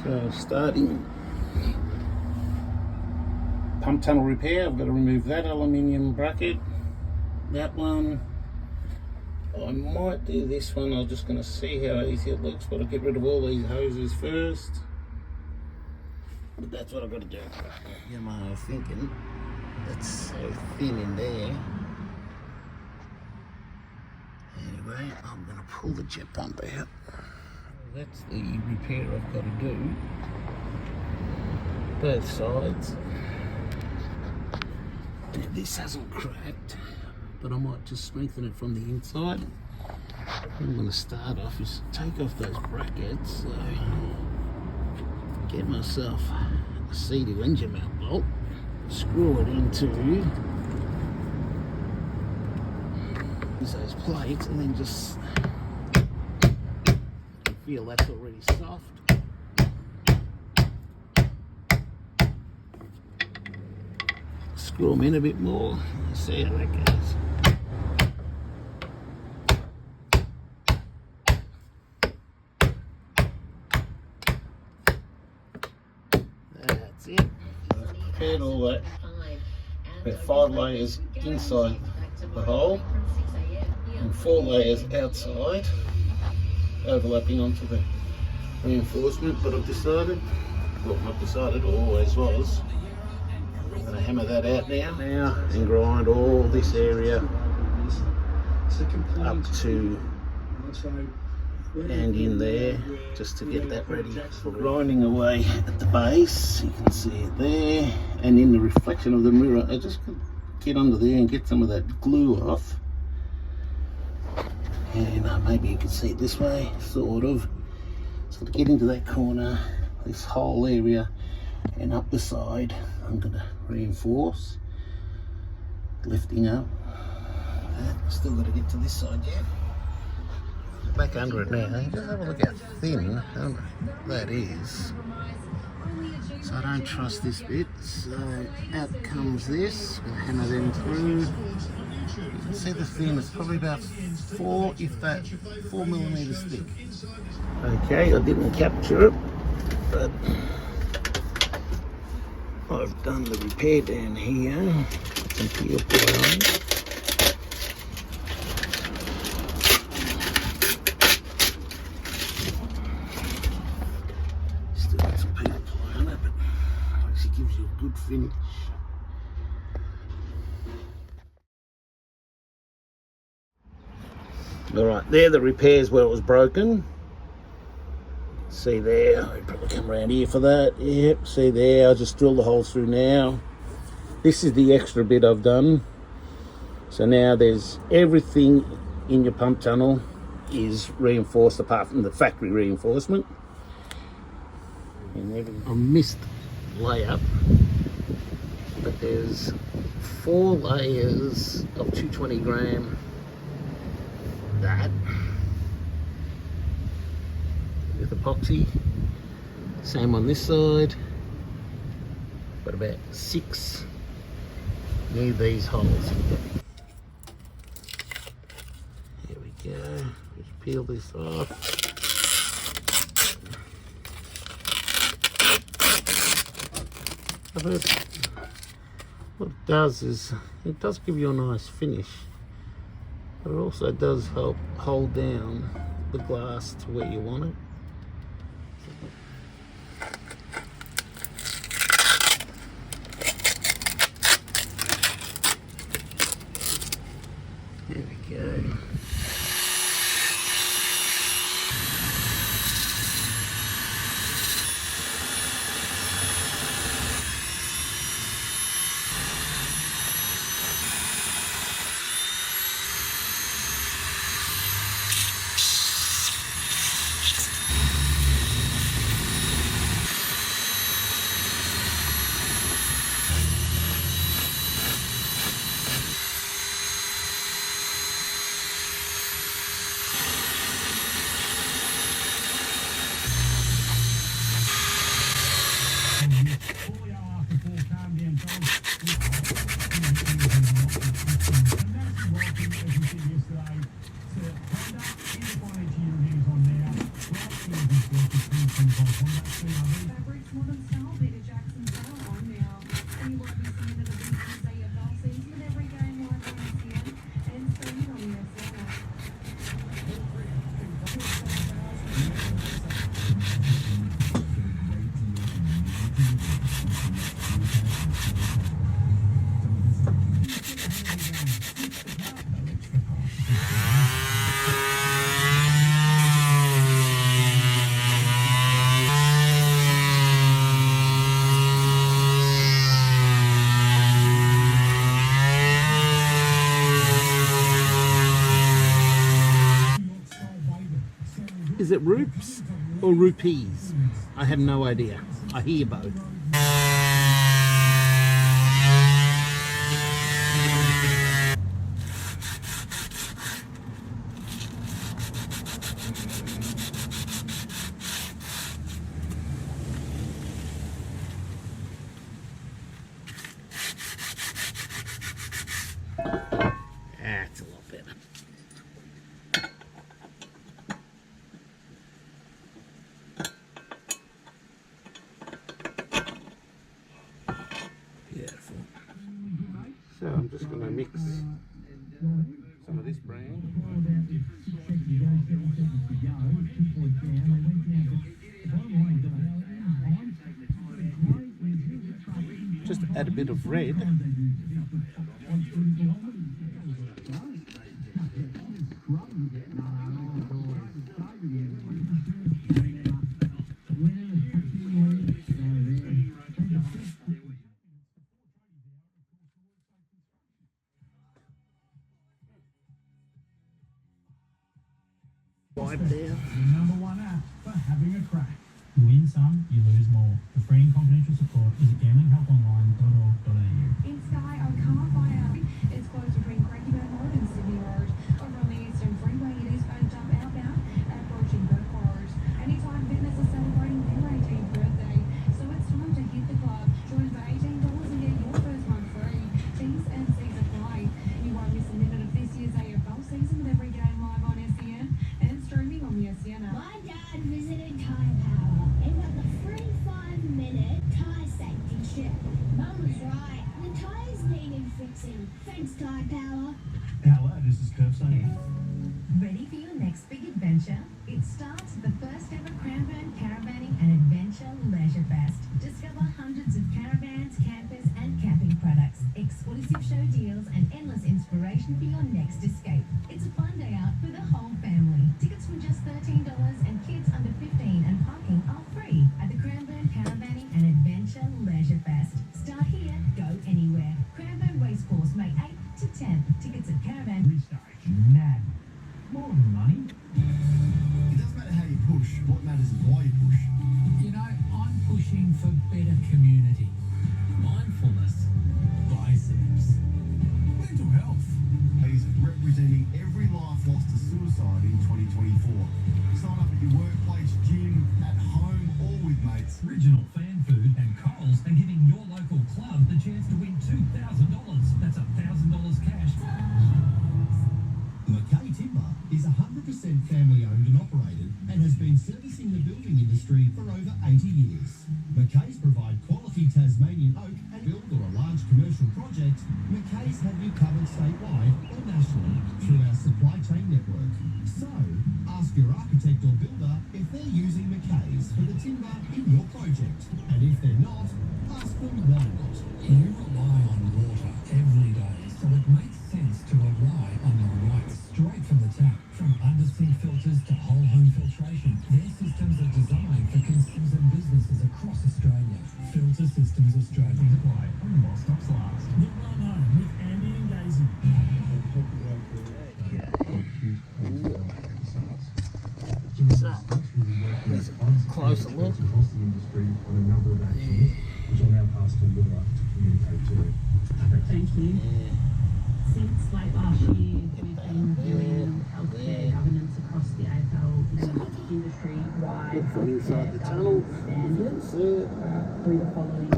So starting pump tunnel repair, I've got to remove that aluminium bracket, that one. I might do this one. I'm just going to see how easy it looks, but I'll get rid of all these hoses first. But that's what I've got to do. Yamaha thinking it's so thin in there. Anyway, I'm going to pull the jet pump out. That's the repair I've got to do. Both sides. Now, this hasn't cracked, but I might just strengthen it from the inside. What I'm going to start off is take off those brackets. So get myself a C2 engine mount bolt, screw it into those plates, and then just feel that's already soft. Screw them in a bit more, see how that goes. That's it. I've prepared all that. About 5 layers inside the hole and 4 layers outside, overlapping onto the reinforcement. But I've decided, well, not decided, always was, I'm going to hammer that out now and grind all this area up to and in there, just to get that ready for grinding away at the base. You can see it there, and in the reflection of the mirror, I just get under there and get some of that glue off. And maybe you can see it this way, sort of. So to get into that corner, this whole area, and up the side, I'm going to reinforce, lifting up. Still got to get to this side yet. Back under it now. Just have a look how thin that is. So I don't trust this bit. So out comes this. Gonna hammer them through. You can see the thin. It's probably about 4 millimeters thick. Okay, I didn't capture it, but I've done the repair down here. Some peel ply on. Still got some peel ply on it, but actually gives you a good finish. Alright, there the repairs where it was broken. See there, I'll probably come around here for that. Yep, see there, I'll just drill the holes through now. This is the extra bit I've done. So now there's everything in your pump tunnel is reinforced apart from the factory reinforcement. And I missed layup, but there's 4 layers of 220 gram that with epoxy. Same on this side, but about 6 near these holes. Here we go. Just peel this off. But what it does is it does give you a nice finish, but it also does help hold down the glass to where you want it. There we go. Is it rupes or rupees? I have no idea. I hear both. That's a lot better. Beautiful. So I'm just going to mix some of this brand. Just add a bit of red. Wipe there. Number one app for having a crack. You win some, you lose more. For free and confidential support, visit gamblinghelponline.org.au. In Sky, I can't buy out. It's closed between Craigieburn Road and Sydney Road. Over on the Eastern Freeway, it is opened up outbound and approaching Burke Road. Anytime Fitness is celebrating their 18th birthday, so it's time to hit the club. Join for $18 and get your first month free. T's and C's apply. You won't miss a minute of this year's AFL season with every game live on SEN and streaming on the SEN app. My dad visited Tyre Power and got the free 5-minute tyre safety check. Mum was right. The tyres needed fixing. Thanks, Tyre Power. Hello, this is Kirk saying. Ready for your next big adventure? It starts at the first ever Cranbourne Caravanning and Adventure Leisure Fest. Discover hundreds of caravans, campers and camping products, exclusive show deals and endless inspiration for your next escape. It's a fun day out for the whole family. Tickets from just $13 and kids under 15 and parking are free at the Cranbourne Caravanning and Adventure Leisure Fest. Start here, go anywhere. Cranbourne Racecourse, May 8th to 10th. Tickets at Caravan. Restage. Mad. More than money. It doesn't matter how you push, what matters is why you push. You know, I'm pushing for better community. Mindfulness. Biceps. Mental health. He's representing every life lost to suicide in 2024. Sign up at your workplace, gym, at home, or with mates. Original fan food and Coles are giving your local club the chance to win $2,000. That's $1,000 cash. Mackay Timber is 100% family owned and operated and has been servicing the building industry for over 80 years. Mackays provide quality Tasmanian oak and build or a large commercial project. Mackays have you covered statewide or nationally through our supply chain network. So, ask your architect or builder if they're using Mackays for the timber in your project. And if they're not, ask them why not. You rely on water every day, so it makes sense to rely on the right straight from the tap. From undersea filters to whole home filtration, their systems are designed for consumers and businesses across Australia. Filter Systems Australia. Supply on what stops last. The Run Home with Andy and Daisy. So, there's a closer look. Thank you. Yeah. Since late last year, we've been reviewing healthcare governance across the AFL industry wide. Look from inside the tunnel. Standards See it? through the following.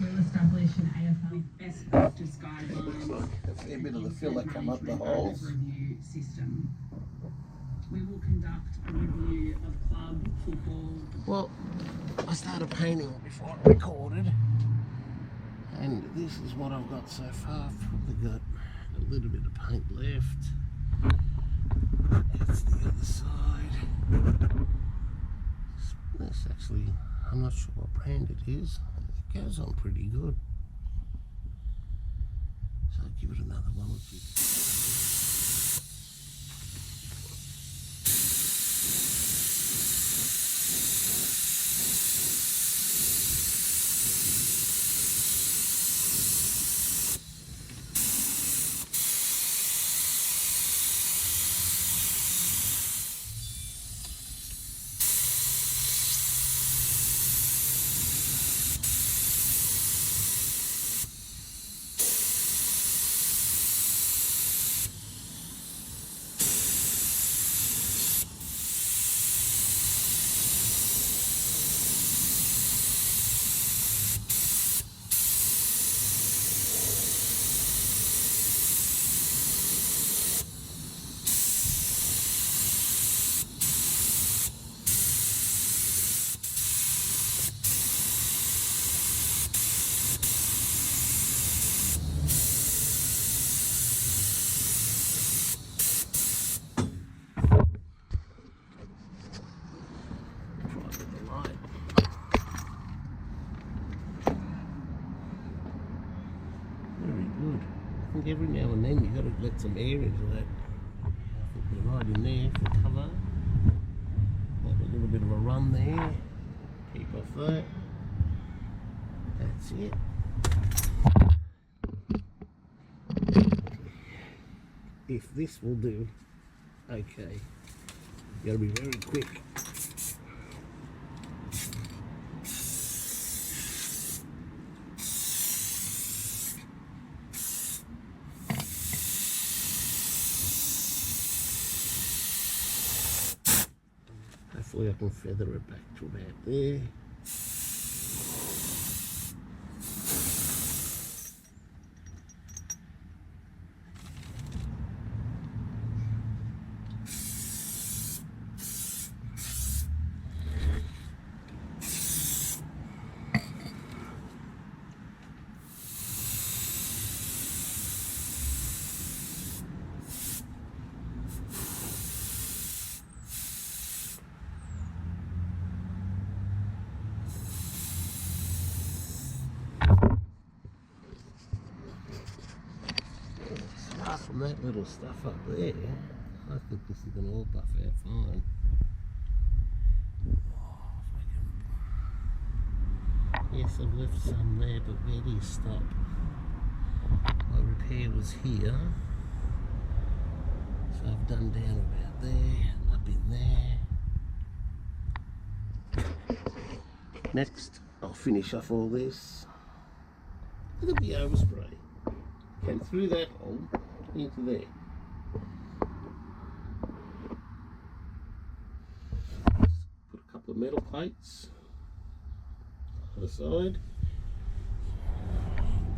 We'll establish an AFL with best practice guidelines. A fair bit of the filler come up the holes. Review system. We will conduct a review of club football. Well, I started painting before I recorded, and this is what I've got so far. I've probably got a little bit of paint left. That's the other side. This actually, I'm not sure what brand it is. It goes on pretty good. So I'll give it another one or two. think every now and then you've got to let some air into that. Put it right in there for cover. Have a little bit of a run there. Keep off that. That's it. If this will do, okay. You got to be very quick. Hopefully I can feather it back to about there. Apart from that little stuff up there, I think this is going to all buff out fine. Yes, I've left some there, but where do you stop? My repair was here, so I've done down about there, and up in there. Next, I'll finish off all this with a bit overspray. Came through that hole into there. Put a couple of metal plates on the side,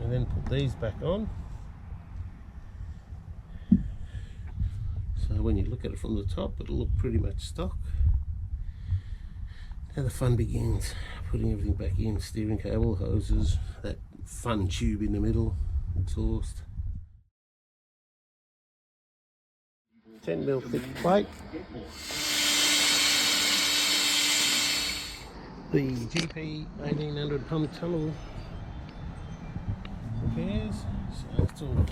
and then put these back on. So when you look at it from the top, it'll look pretty much stock. Now the fun begins. Putting everything back in, steering cable, hoses, that fun tube in the middle, exhaust. 10mm thick plate. The GP 1800 pump tunnel repairs. So that's all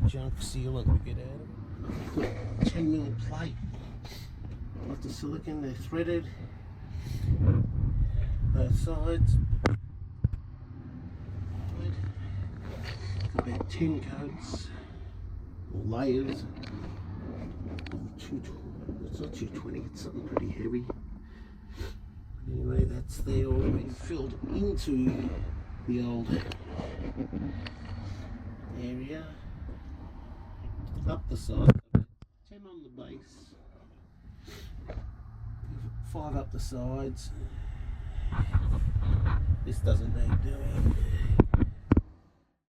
junk sealant we get out of it. Put 10mm plate off the silicone, they're threaded. Both sides. About 10 coats or layers. It's not 220, it's something pretty heavy. Anyway, that's there already filled into the old area. Up the side, 10 on the base, 5 up the sides. This doesn't need doing.